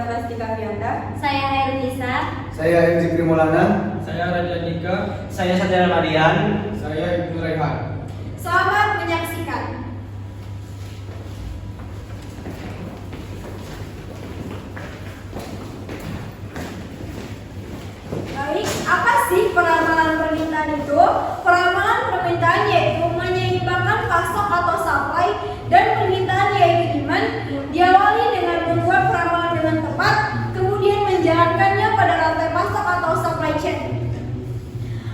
Plastika Fianda. Saya Herunisa. Saya Zikri Maulana. Saya Raja Dika. Saya Saudara Marian. Saya Ibnu Rehan. Selamat menyaksikan. Baik, apa sih peramalan permintaan itu? Peramalan permintaan yaitu menyeimbangkan pasok atau supply dan permintaan yaitu demand, diawali dengan membuat peramalan dengan tepat, kemudian menjalankannya pada rantai pasok atau supply chain.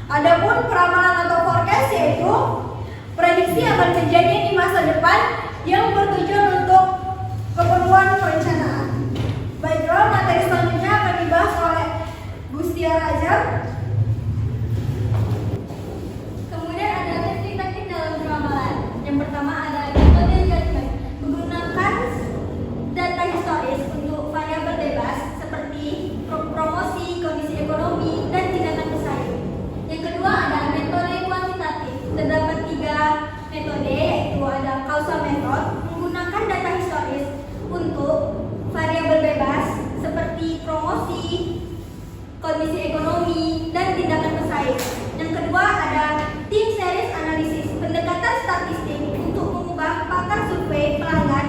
Adapun peramalan atau forecast yaitu prediksi akan kejadian di masa depan yang bertujuan untuk keperluan perencanaan. Baiklah, materi selanjutnya akan dibahas oleh Gustia Raja. Kemudian ada teknik-teknik dalam peramalan. Yang pertama ada metode judgment, menggunakan data historis untuk variabel bebas seperti promosi, kondisi ekonomi, dan tindakan pesaing. Yang kedua ada metode kuantitatif. Terdapat 3 metode, yaitu ada causal method, menggunakan data historis untuk variabel bebas seperti promosi, kondisi ekonomi, dan tindakan pesaing. Yang kedua ada tim series analisis, pendekatan statistik untuk mengubah pakar survei pelanggan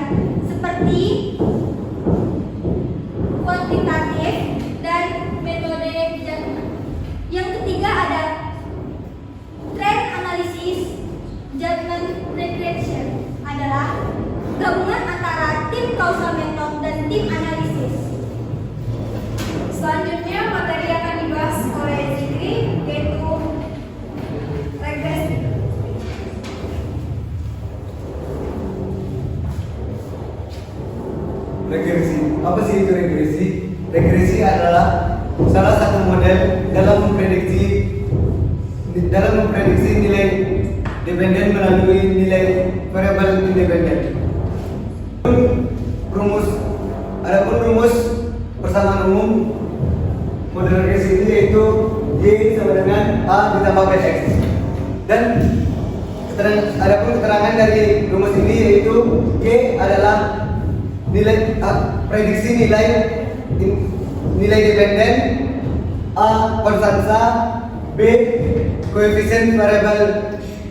seperti kuantitatif dan metode judgment. Yang ketiga ada trend analysis, judgment regression adalah gabungan antara tim causal method dan tim analisis. Selanjutnya materi akan dibahas oleh Zikri, yaitu regresi. Regresi. Apa sih itu regresi? Regresi adalah salah satu model dalam memprediksi nilai dependen melalui nilai variabel independen. Adapun rumus persamaan umum model regresi ini yaitu Y sama dengan A ditambah Bx. Dan keterangan dari rumus ini yaitu Y adalah prediksi nilai dependen, A konstansa, B koefisien variabel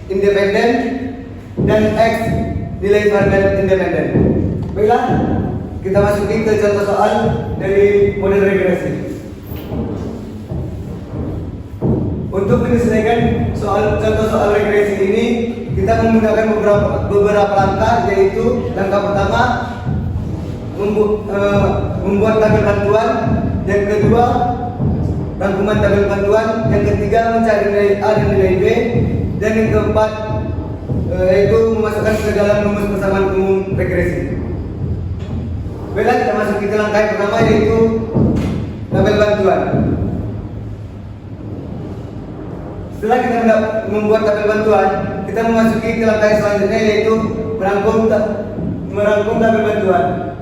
independen, dan X nilai variabel independen. Baiklah, kita masuki ke contoh soal dari model regresi. Untuk menyelesaikan contoh soal regresi ini, kita menggunakan beberapa langkah, yaitu langkah pertama membuat tabel bantuan, yang kedua rangkuman tabel bantuan, yang ketiga mencari nilai A dan nilai B, dan yang keempat yaitu memasukkan ke dalam rumus persamaan umum regresi. Baiklah, kita masuk ke langkah yang pertama, yaitu tabel bantuan. Setelah kita membuat tabel bantuan, kita memasuki ke langkah selanjutnya, yaitu merangkum tabel bantuan.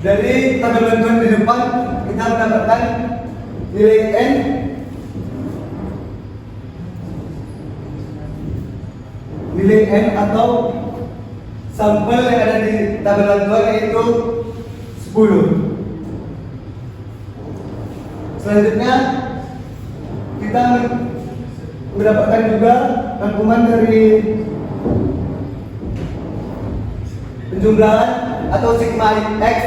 Dari tabel bantuan di depan kita mendapatkan nilai N, atau sampel yang ada di tabel bantuan yaitu 10. Selanjutnya kita mendapatkan juga rangkuman dari penjumlahan atau sigma X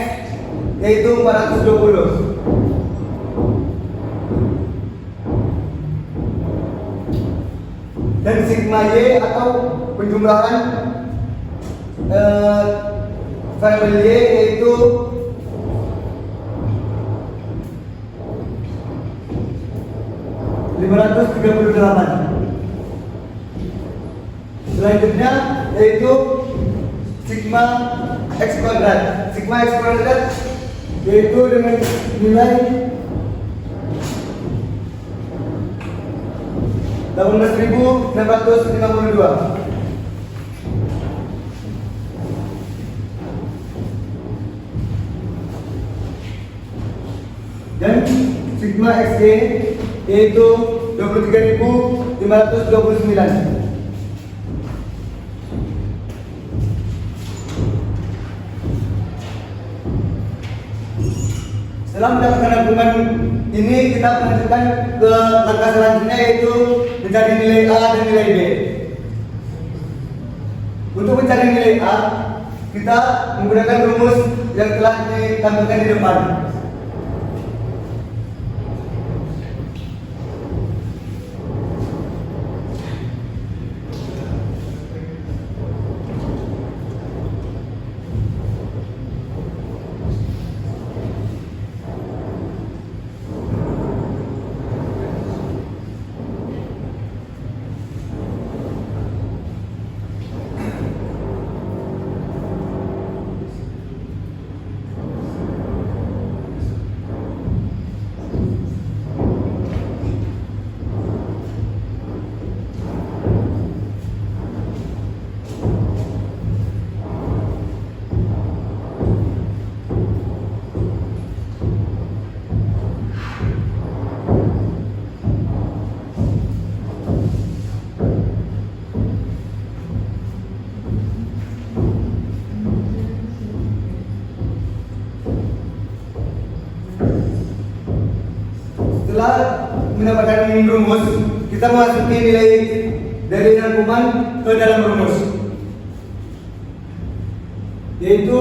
yaitu 420. Dan sigma Y atau penjumlahan variabel Y yaitu 538. Selanjutnya yaitu sigma X kuadrat. Sigma X kuadrat yaitu dengan nilai 18.652. Dan sigma XY yaitu 23.529. Setelah mendapatkan argumen ini, kita melanjutkan ke langkah selanjutnya, yaitu mencari nilai A dan nilai B. Untuk mencari nilai A, kita menggunakan rumus yang telah ditampilkan di depan. Setelah mendapatkan rumus, kita memasuki nilai dari rangkuman ke dalam rumus, yaitu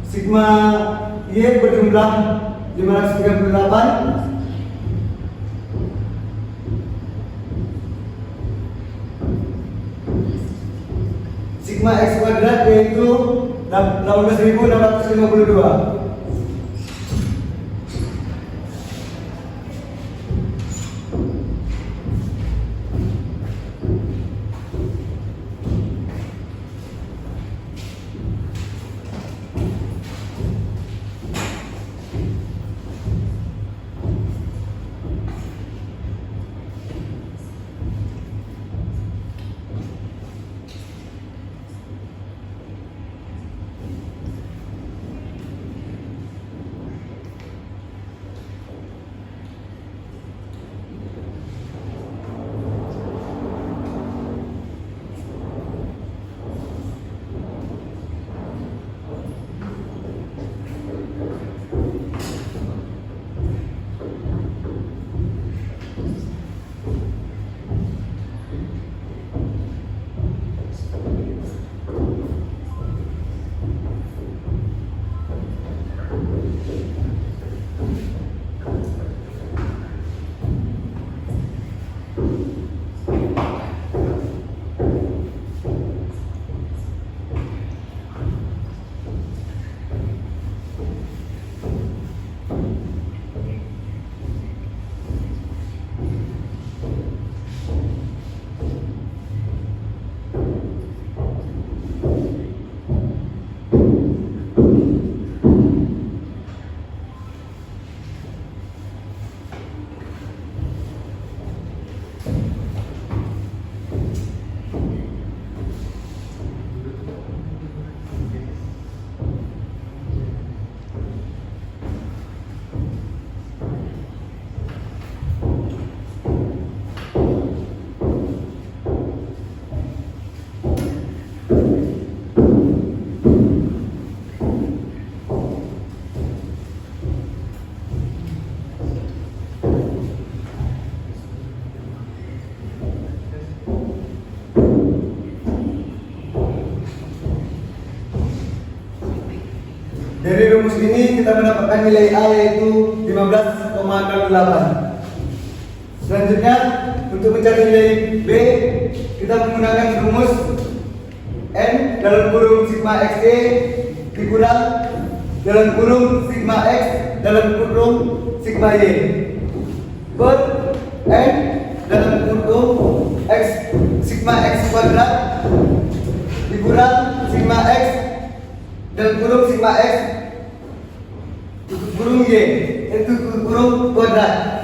sigma Y berjumlah 538 sigma X kuadrat yaitu 18.652. Dari rumus ini kita mendapatkan nilai A yaitu 15,08. Selanjutnya untuk mencari nilai B, kita menggunakan rumus N dalam kurung sigma XY dikurang dalam kurung sigma X dalam kurung sigma Y per N dalam kurung X sigma X kuadrat dikurang sigma X dalam kurung sigma X tutup kurung Y itu kurung kuadrat.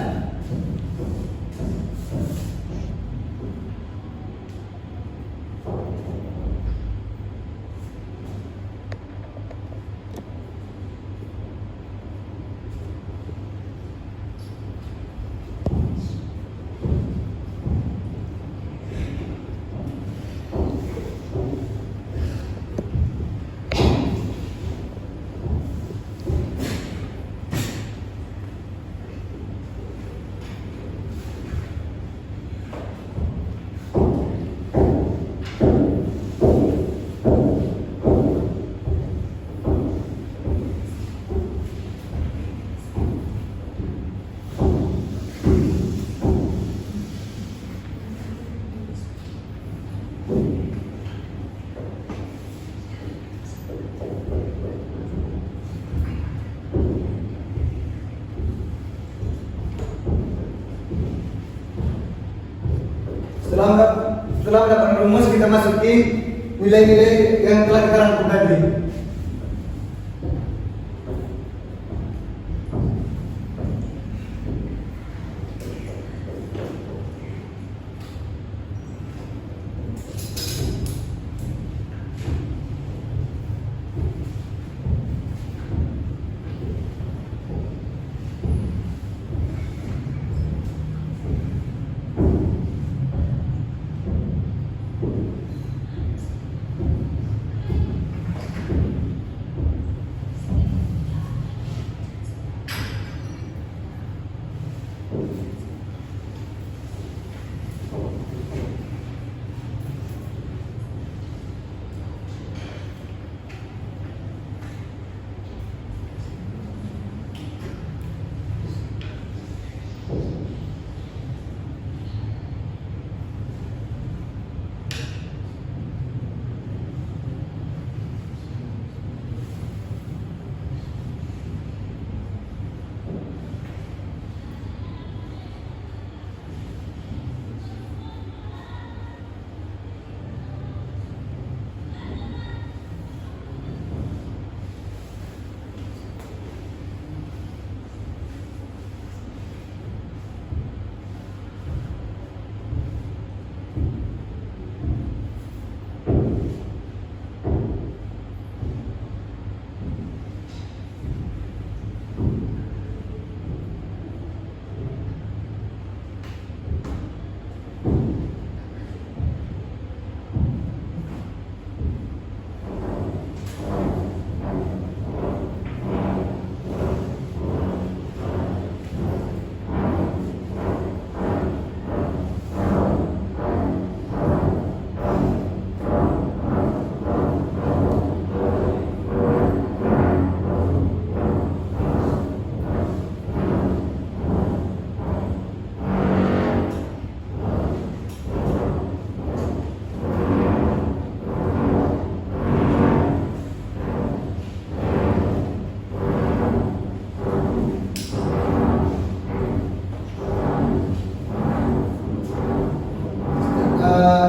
Setelah mendapat rumus, kita masuki nilai-nilai yang telah kita rangkum tadi.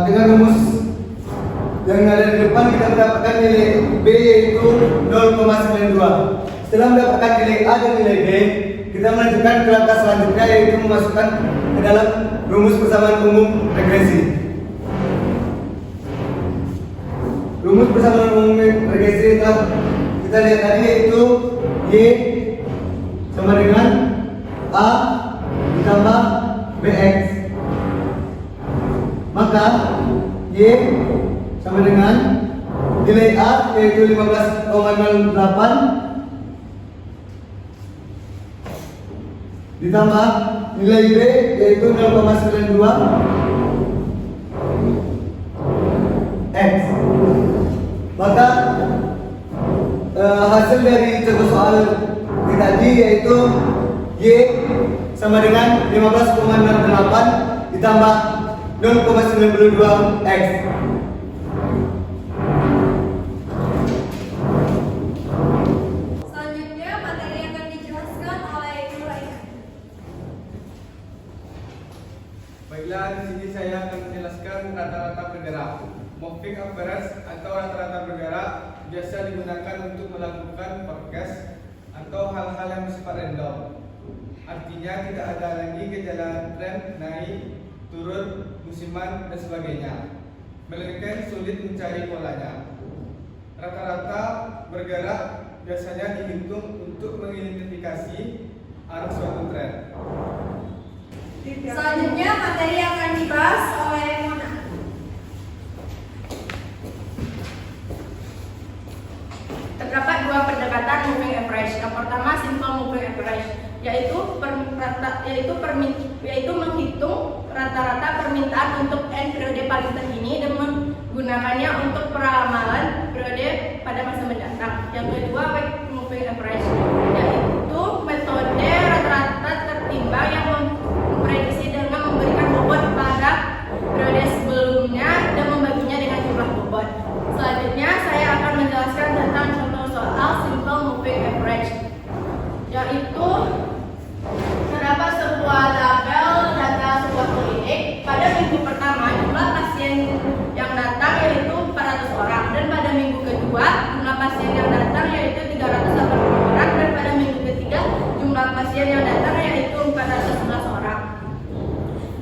Dengan rumus yang ada di depan, kita mendapatkan nilai B yaitu 0,92. Setelah mendapatkan nilai A dan nilai B, kita melanjutkan ke langkah selanjutnya, yaitu memasukkan ke dalam rumus persamaan umum regresi. Rumus persamaan umum regresi telah kita lihat tadi, yaitu Y sama dengan A ditambah BX. Maka Y sama dengan nilai A yaitu 15,08 ditambah nilai B yaitu 0,92 X. Maka hasil dari contoh soal tadi yaitu Y sama dengan 15,68 ditambah 0,92 X. Selanjutnya materi yang akan dijelaskan oleh Ibu Raihan. Baiklah, di sini saya akan menjelaskan rata-rata bergerak. Moving average atau rata-rata bergerak biasa digunakan untuk melakukan forecast atau hal-hal yang bersifat random. Artinya tidak ada lagi gejala tren naik, turun, musiman, dan sebagainya. Melainkan sulit mencari polanya. Rata-rata bergerak biasanya dihitung untuk mengidentifikasi arah suatu tren. Selanjutnya materi yang akan dibahas oleh Mona. Terdapat dua pendekatan moving average. Yang pertama simple moving average, yaitu menghitung rata-rata permintaan untuk N periode paling terkini dan menggunakannya untuk peramalan periode pada masa mendatang. Yang kedua weight moving average, yaitu metode rata-rata tertimbang yang memprediksi dengan memberikan bobot pada periode sebelumnya dan membaginya dengan jumlah bobot. Selanjutnya saya akan menjelaskan tentang contoh soal simple moving average, yaitu terdapat sebuah tabel data sebuah klinik pada minggu pertama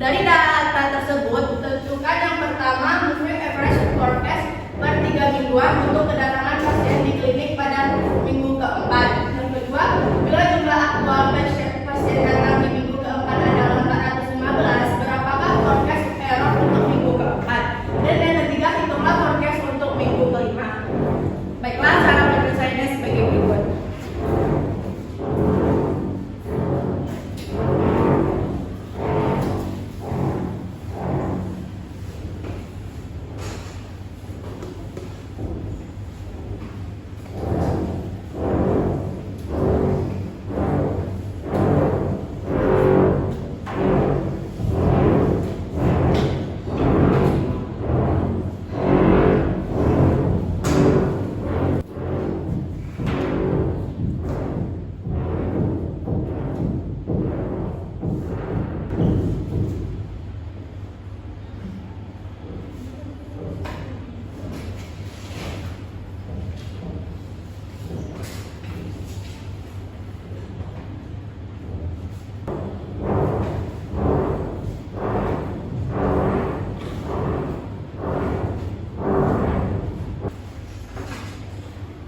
Dari data tersebut, tentukan yang pertama moving average forecast per 3 mingguan untuk kedatangan pasien di klinik pada minggu keempat. Yang kedua, bila jumlah aktual pasien datang di minggu keempat adalah 415, berapakah forecast error untuk minggu keempat? Dan yang ketiga, hitunglah forecast untuk minggu kelima. Baiklah, cara penyelesaiannya sebagai berikut.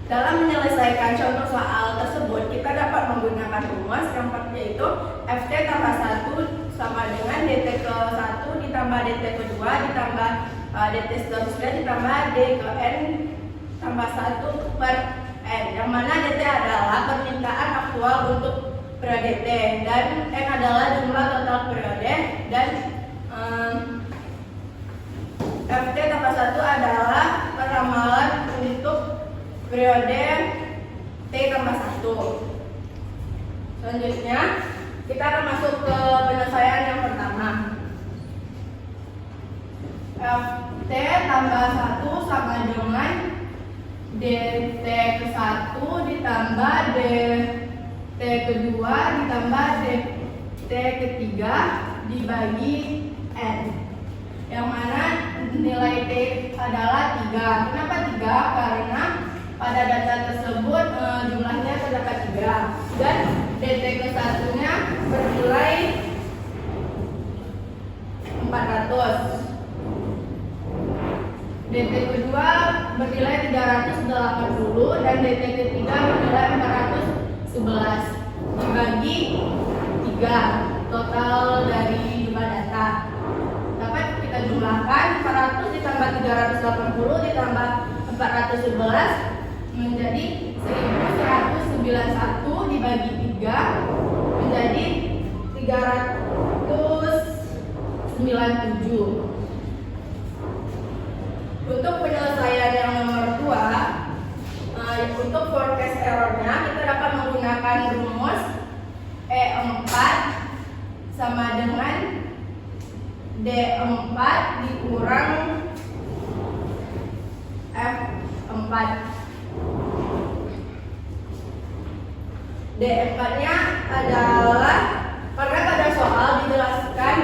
Dalam menyelesaikan contoh soal tersebut, kita dapat menggunakan rumus yang yaitu FT tambah 1 sama dengan DT ke 1 ditambah DT ke 2 ditambah DT seterusnya ditambah D ke N tambah 1 per N, yang mana DT adalah permintaan aktual untuk periode T dan N adalah jumlah total periode, dan FT tambah 1 adalah peramalan untuk periode T tambah 1. Selanjutnya kita akan masuk ke penyelesaian yang pertama. FT tambah 1 sama dengan DT ke 1 ditambah DT ke 2 ditambah DT ke 3 dibagi N, yang mana nilai T adalah 3. Kenapa 3? Karena pada data tersebut jumlahnya terdapat 3 dan DT ke 1 nya bernilai 400. DT kedua bernilai 380 dan DT ketiga bernilai 411 dibagi 3, total dari jumlah data. Dapat kita jumlahkan 400 ditambah 380 ditambah 411 menjadi 1191 dibagi 3 menjadi 397. Untuk penyelesaian yang nomor 2, untuk forecast errornya kita dapat menggunakan rumus E4 sama dengan D4 dikurang F4. D4 nya adalah karena pada soal dijelaskan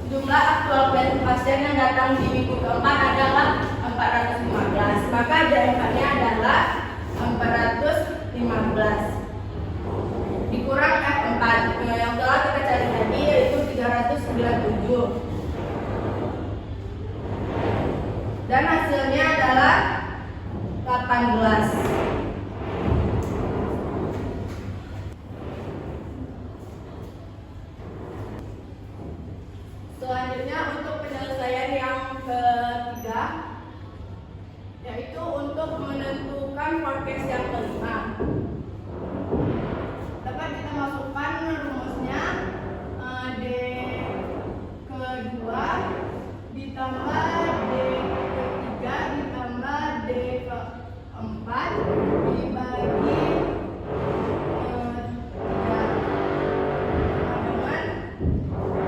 jumlah aktual pasien yang datang di minggu keempat adalah 415, maka D4 nya adalah 415 dikurang F4 yang telah kita cari tadi, yaitu 397, dan hasilnya adalah 18. Selanjutnya untuk penyelesaian yang ketiga, yaitu untuk menentukan forecast yang kelima. Dapat kita masukkan rumusnya D kedua ditambah D ketiga ditambah D keempat dibagi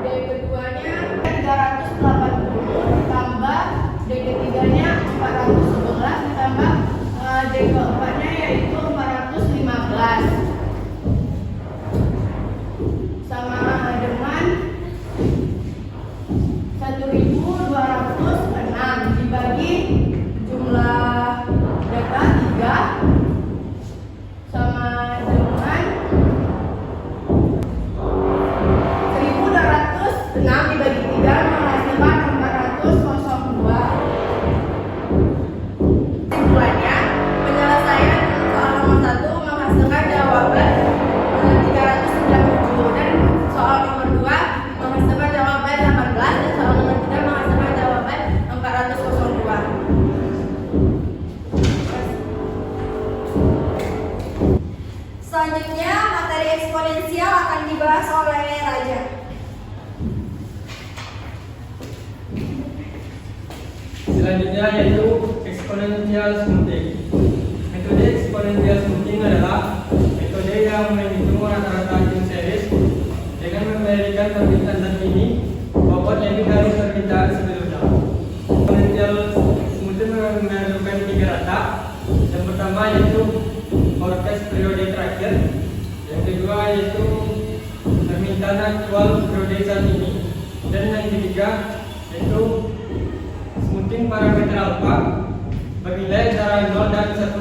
D keduanya 380 ditambah D ketiganya 411 ditambah D keempatnya yaitu 415 sama dengan 1206 dibagi jumlah data 3 sama dengan 1205 Selanjutnya yaitu exponential smoothing. Metode exponential smoothing adalah metode yang menghitung rata-rata time series dengan memberikan permintaan terkini bobot lebih dari permintaan sebelumnya. Exponential smoothing memerlukan 3 rata. Yang pertama yaitu forecast periode terakhir. Yang kedua yaitu permintaan aktual periode saat ini. Dan yang ketiga yaitu smoothing parameter alpha bernilai antara 0 dan 1,0.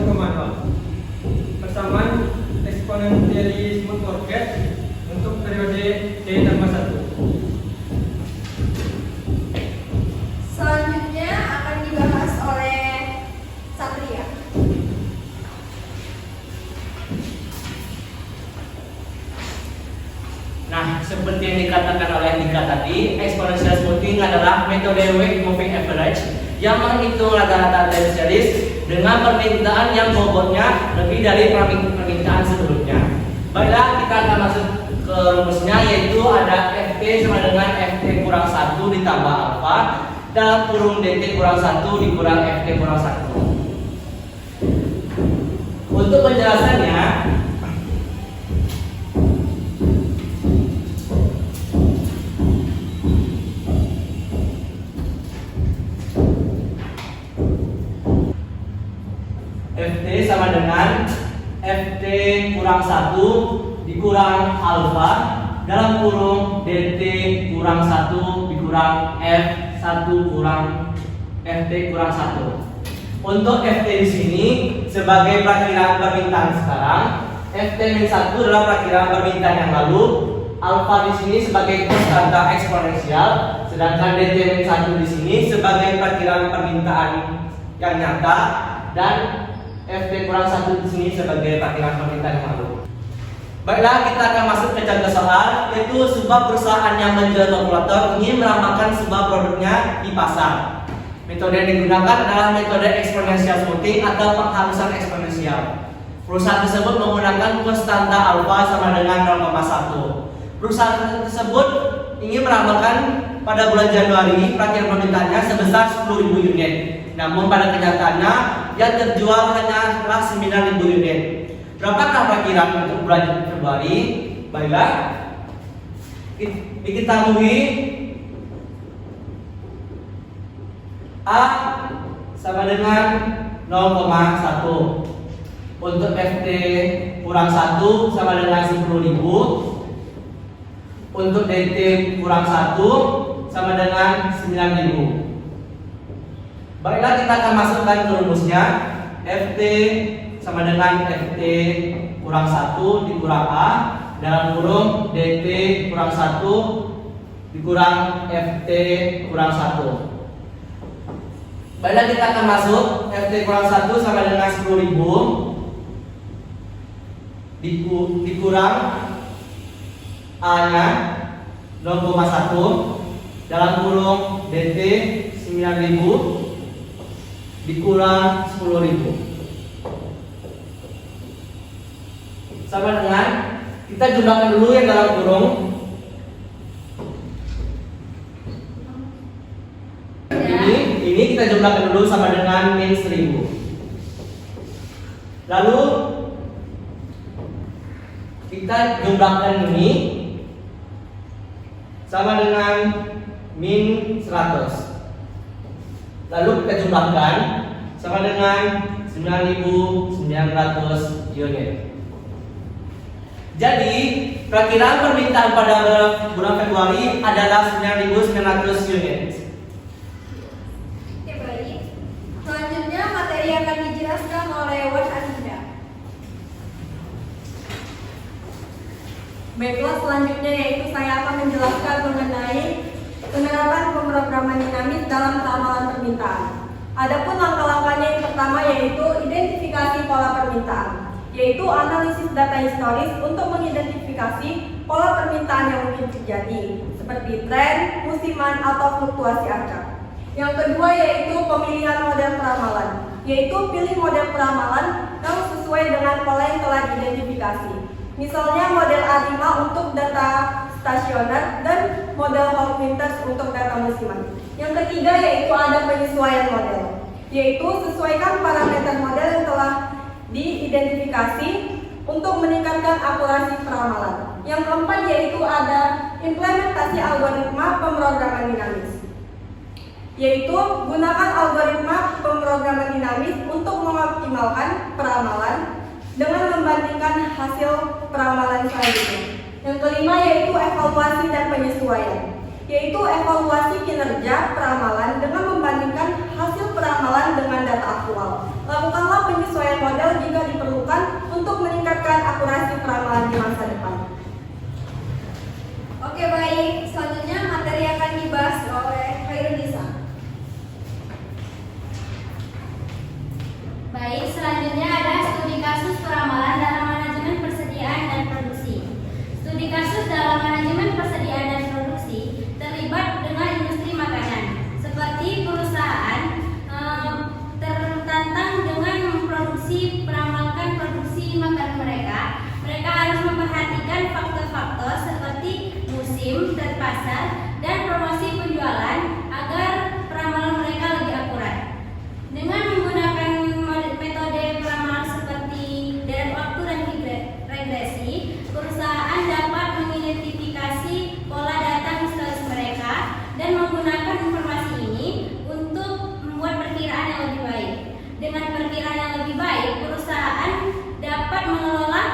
Persamaan exponentially smooth forecast untuk periode T+1. Selanjutnya akan dibahas oleh Satria. Nah, seperti yang dikatakan oleh Dika tadi, exponential smoothing adalah metode weight moving average yang menghitung rata-rata time series dengan permintaan yang bobotnya lebih dari permintaan sebelumnya. Baiklah, kita akan masuk ke rumusnya, yaitu ada FT sama dengan FT kurang 1 ditambah alpha dalam kurung DT kurang 1 dikurang FT kurang 1. Untuk penjelasannya, FT sama dengan FT kurang 1 dikurang alpha dalam kurung DT kurang 1 dikurang F1 kurang FT kurang 1. Untuk FT di sini sebagai perakiraan permintaan sekarang, FT-1 adalah perakiraan permintaan yang lalu, alpha di sini sebagai konstanta eksponensial, sedangkan DT-1 di sini sebagai perakiraan permintaan yang nyata, dan FT kurang 1 di sini sebagai perakiraan permintaan yang lalu. Baiklah, kita akan masuk ke contoh soal, yaitu sebuah perusahaan yang menjual kalkulator ingin meramalkan sebuah produknya di pasar. Metode yang digunakan adalah metode exponential smoothing atau penghalusan eksponensial. Perusahaan tersebut menggunakan konstanta alpha sama dengan 0,1. Perusahaan tersebut ingin meramalkan pada bulan Januari perakiraan permintaannya sebesar 10.000 unit. Namun pada kenyataannya yang terjual hanya 9.000 unit. Berapakah perkiraan untuk bulan Februari? Baiklah, diketahui A sama dengan 0,1. Untuk FT kurang 1 sama dengan 10.000. Untuk DT kurang 1 sama dengan 9.000. Baiklah, kita akan masukkan ke rumusnya. FT sama dengan FT kurang 1 dikurang A dalam kurung DT kurang 1 dikurang FT kurang 1. Baiklah, kita akan masuk. FT kurang 1 sama dengan 10.000 dikurang A nya 0,1 dalam kurung DT 9.000 dikurang 10.000 sama dengan, kita jumlahkan dulu yang dalam kurung. Ini kita jumlahkan dulu sama dengan min 1000. Lalu kita jumlahkan ini sama dengan min 100. Lalu kita jumlahkan sama dengan 9.900 unit. Jadi perkiraan permintaan pada bulan Februari adalah 9.900 unit. Oke, baik. Selanjutnya materi akan dijelaskan oleh Wan Anida. Baiklah, selanjutnya yaitu saya akan menjelaskan mengenai penerapan pemrograman dinamis dalam ramalan permintaan. Adapun langkah-langkahnya yang pertama yaitu identifikasi pola permintaan, yaitu analisis data historis untuk mengidentifikasi pola permintaan yang mungkin terjadi, seperti tren, musiman, atau fluktuasi acak. Yang kedua yaitu pemilihan model peramalan, yaitu pilih model peramalan yang sesuai dengan pola yang telah diidentifikasi. Misalnya model A5 untuk data stasioner dan model Hall Printers untuk data musiman. Yang ketiga yaitu ada penyesuaian model, yaitu sesuaikan parameter model yang telah diidentifikasi untuk meningkatkan akurasi peramalan. Yang keempat yaitu ada implementasi algoritma pemrograman dinamis, yaitu gunakan algoritma pemrograman dinamis untuk mengoptimalkan peramalan dengan membandingkan hasil peramalan selanjutnya. Yang kelima yaitu evaluasi dan penyesuaian, yaitu evaluasi kinerja peramalan dengan membandingkan hasil peramalan dengan data aktual. Lakukanlah penyesuaian model jika diperlukan untuk meningkatkan akurasi peramalan di masa depan. Oke baik, selanjutnya materi akan dibahas oleh Khairunisa. Baik, selanjutnya ada studi kasus peramalan dalam manajemen persediaan dan produksi. Studi kasus dalam manajemen persediaan dan produksi terlibat dengan industri makanan, seperti perusahaan tertantang dengan memproduksi peramalkan produksi makanan mereka. Mereka harus memperhatikan faktor-faktor seperti musim, terpasar, dan promosi penjualan agar peramalan mereka lebih akurat. Dengan menggunakan metode peramalan seperti deret waktu dan regresi, perusahaan dapat mengidentifikasi pola data historis mereka dan menggunakan informasi ini untuk membuat perkiraan yang lebih baik. Dengan perkiraan yang lebih baik, perusahaan dapat mengelola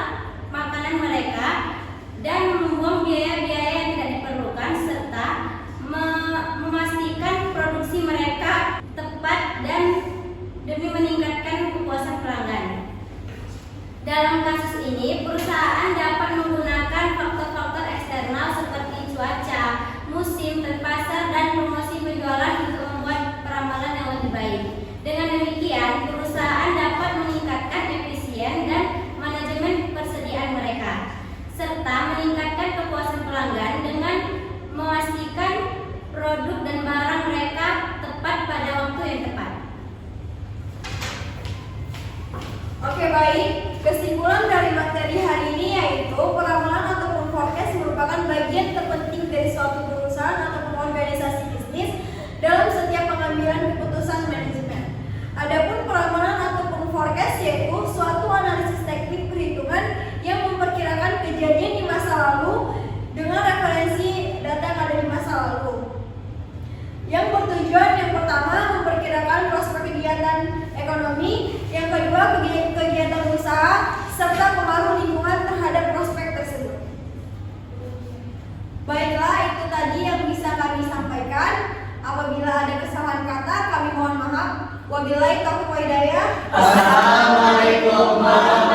makanan mereka dan membuang biaya-biaya yang tidak diperlukan serta memastikan produksi mereka tepat dan demi meningkatkan kepuasan pelanggan. Dalam kasus ini, perusahaan dapat menggunakan faktor-faktor eksternal seperti cuaca, musim, terpasar, dan promosi penjualan untuk membuat peramalan yang lebih baik. Dengan demikian, perusahaan dapat meningkatkan efisien dan manajemen persediaan mereka, serta meningkatkan kepuasan pelanggan dengan memastikan produk dan barang mereka tepat pada waktu yang tepat. Oke baik, kesimpulan dari materi hari ini yaitu peramalan ataupun forecast merupakan bagian terpenting dari suatu perusahaan ataupun organisasi bisnis dalam setiap pengambilan keputusan manajemen. Adapun peramalan ataupun forecast yaitu suatu analisis teknik perhitungan yang memperkirakan kejadian di masa lalu dengan referensi data yang ada di masa lalu, yang bertujuan yang pertama memperkirakan prospek kegiatan ekonomi, yang kedua kegiatan usaha serta pengaruh lingkungan terhadap prospek tersebut. Baiklah, itu tadi yang bisa kami sampaikan. Apabila ada kesalahan kata, kami mohon maaf. Wabillahi taufiq wal hidayah. Assalamualaikum warahmatullahi wabarakatuh.